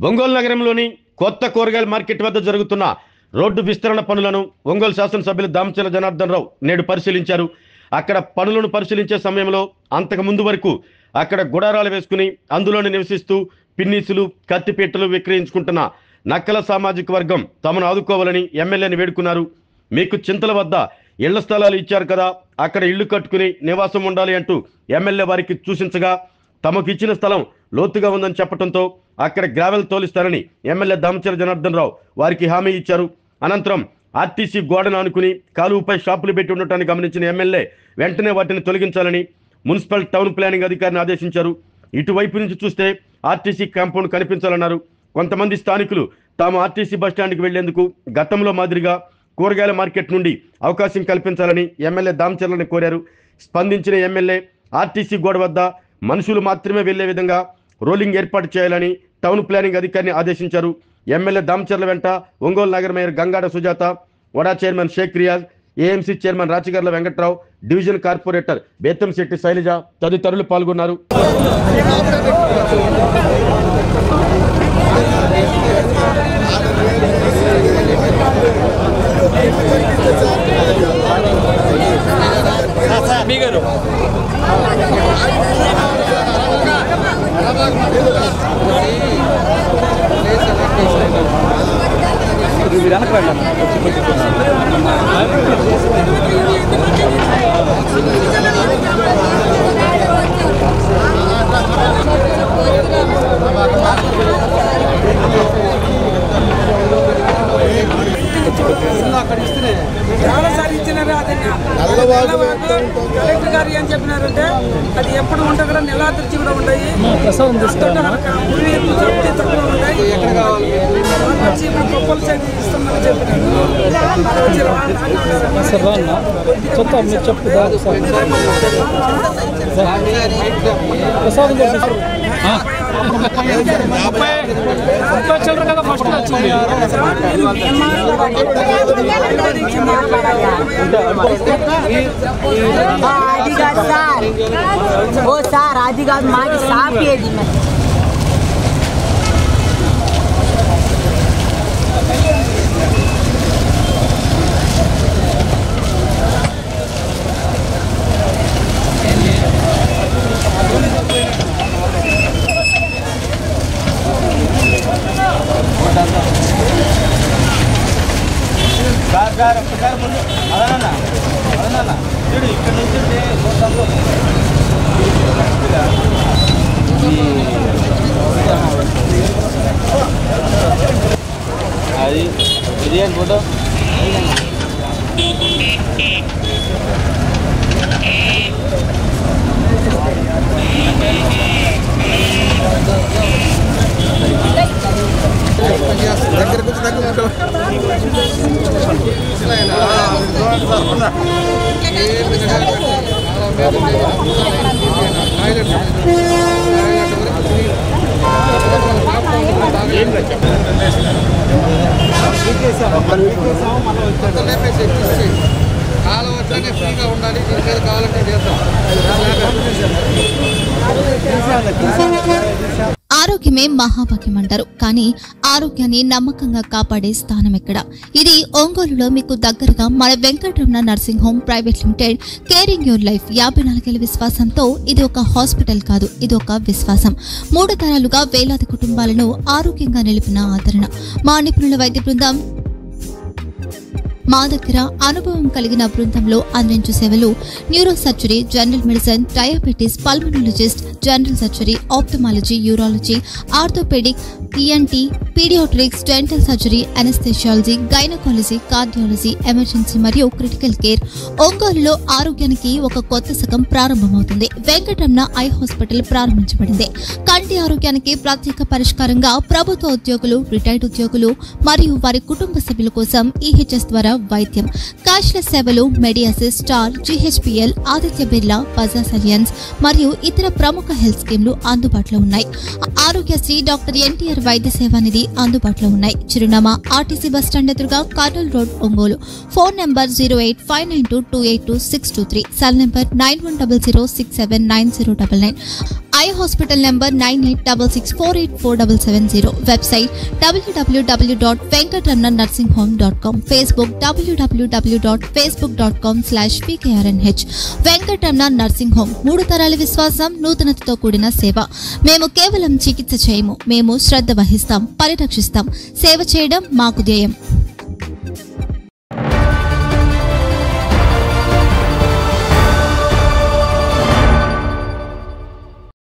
ఒంగోలు నగరంలోని కొత్త కూరగాయల మార్కెట్ వద్ద జరుగుతున్న రోడ్డు విస్తరణ పనులను ఒంగోలు శాసనసభ్యులు దామచర్ల జనార్దన్ రావు నేడు పరిశీలించారు. అక్కడ పనులను పరిశీలించే సమయంలో అంతకు ముందు వరకు అక్కడ గుడారాలు వేసుకుని అందులోనే నివసిస్తూ పిన్నీసులు కత్తిపీటలు విక్రయించుకుంటున్న నక్కల సామాజిక వర్గం తమను ఆదుకోవాలని ఎమ్మెల్యేని వేడుకున్నారు. మీకు చింతల వద్ద ఇళ్ల స్థలాలు ఇచ్చారు కదా, అక్కడ ఇళ్లు కట్టుకుని నివాసం ఉండాలి అంటూ ఎమ్మెల్యే వారికి సూచించగా తమకు ఇచ్చిన స్థలం లోతుగా ఉందని చెప్పడంతో అక్కడ గ్రావెల్ తోలిస్తారని ఎమ్మెల్యే దామచర్ల జనార్దన్ రావు వారికి హామీ ఇచ్చారు. అనంతరం ఆర్టీసీ గోడను ఆనుకుని కాలువపై షాపులు పెట్టి ఉండటాన్ని గమనించిన ఎమ్మెల్యే వెంటనే వాటిని తొలగించాలని మున్సిపల్ టౌన్ ప్లానింగ్ అధికారిని ఆదేశించారు. ఇటువైపు నుంచి చూస్తే ఆర్టీసీ కాంపౌండ్ కనిపించాలన్నారు. కొంతమంది స్థానికులు తాము ఆర్టీసీ బస్టాండ్కి వెళ్లేందుకు గతంలో మాదిరిగా కూరగాయల మార్కెట్ నుండి అవకాశం కల్పించాలని ఎమ్మెల్యే దామచర్లని కోరారు. స్పందించిన ఎమ్మెల్యే ఆర్టీసీ గోడ వద్ద మనుషులు మాత్రమే వెళ్లే విధంగా రోలింగ్ ఏర్పాటు చేయాలని టౌన్ ప్లానింగ్ అధికారిని ఆదేశించారు. ఎమ్మెల్యే దామచర్ల వెంట ఒంగోలు నగర మేయర్ గంగాడ సుజాత, వడా chairman Sheikh Riyaz, AMC chairman Rachagarla Venkatrao, division corporator Bethamsetty Sailaja తదితరులు పాల్గొన్నారు. చాలాసార్లు ఇచ్చినారు. కలెక్టర్ గారు ఏం చెప్పినారంటే అది ఎప్పుడు ఉంటా కూడా నెలాతృచి కూడా ఉంటాయి, తక్కువ ఉంటాయి, వచ్చి ఇప్పుడు గొప్పలు ఇస్తామని చెప్పినారు. చిల్లర కదా ఫస్ట్ వచ్చింది. అది కాదు సార్, ఓ సార్ అది కాదు, మాకు సాపేది సార్ ఒక్కసారి ముందు అదనన్నా చూడు ఇక్కడ నుంచి అది ఇది ఫోటో దగ్గర కొంచెం దగ్గర కాలం వచ్చానే ఫ్రీగా ఉండాలి. దీని మీద కావాలంటే చేద్దాం. ఆరోగ్యమే మహాభాగ్యం అంటారు, కానీ ఆరోగ్యాన్ని నమ్మకంగా కాపాడే స్థానం ఎక్కడ? ఇది ఒంగోలులో మీకు దగ్గరగా మన Venkataramana nursing home private limited caring your life 54 ఏళ్ల విశ్వాసంతో ఇది ఒక హాస్పిటల్ కాదు, ఇది ఒక విశ్వాసం. 3 తరాలుగా వేలాది కుటుంబాలను ఆరోగ్యంగా నిలిపిన ఆదరణ. మా నిపుణుల వైద్య బృందం మా దగ్గర అనుభవం కలిగిన బృందంలో అందించే సేవలు neuro surgery, general medicine, diabetes, pulmonologist, general surgery, ophthalmology, urology, orthopaedic, ENT, paediatrics, dental surgery, anaesthesiology, gynaecology, cardiology, emergency మరియు క్రిటికల్ కేర్. ఒంగోలులో ఆరోగ్యానికి ఒక కొత్త శకం ప్రారంభమవుతుంది. వెంకటరమణ ఐ హాస్పిటల్ ప్రారంభించబడింది. కంటి ఆరోగ్యానికి ప్రత్యేక పరిష్కారంగా ప్రభుత్వ ఉద్యోగులు, రిటైర్డ్ ఉద్యోగులు మరియు వారి కుటుంబ సభ్యుల కోసం ఈహెచ్ఎస్ ద్వారా వైద్యం, క్యాష్లెస్ సేవలు, మెడియాసిస్, స్టార్, జీహెచ్పీఎల్, ఆదిత్య బిర్లా, బజాజ్ అలియన్స్ మరియు ఇతర ప్రముఖ హెల్త్ స్కీమ్లు అందుబాటులో ఉన్నాయి. ఆరోగ్యశ్రీ, డాక్టర్ ఎన్టీఆర్ వైద్య సేవా నిధి అందుబాటులో ఉన్నాయి. చిరునామా ఆర్టీసీ బస్టాండ్ ఎదురుగా, Kurnool road, Ongole. Phone number 08592282623, cell number 9100679099. Eye hospital number 9866484770. Website www.venkatramnanursing.com. Facebook www.facebook.com/vkrnh. Venkataramana nursing home. 3 తరాల విశ్వాసం, నూతనతతో కూడిన సేవ. మేము కేవలం చికిత్స చేయము, మేము శ్రద్ధ వహిస్తాం, పరిరక్షిస్తాం. సేవ చేయడం మాకు ధ్యేయం.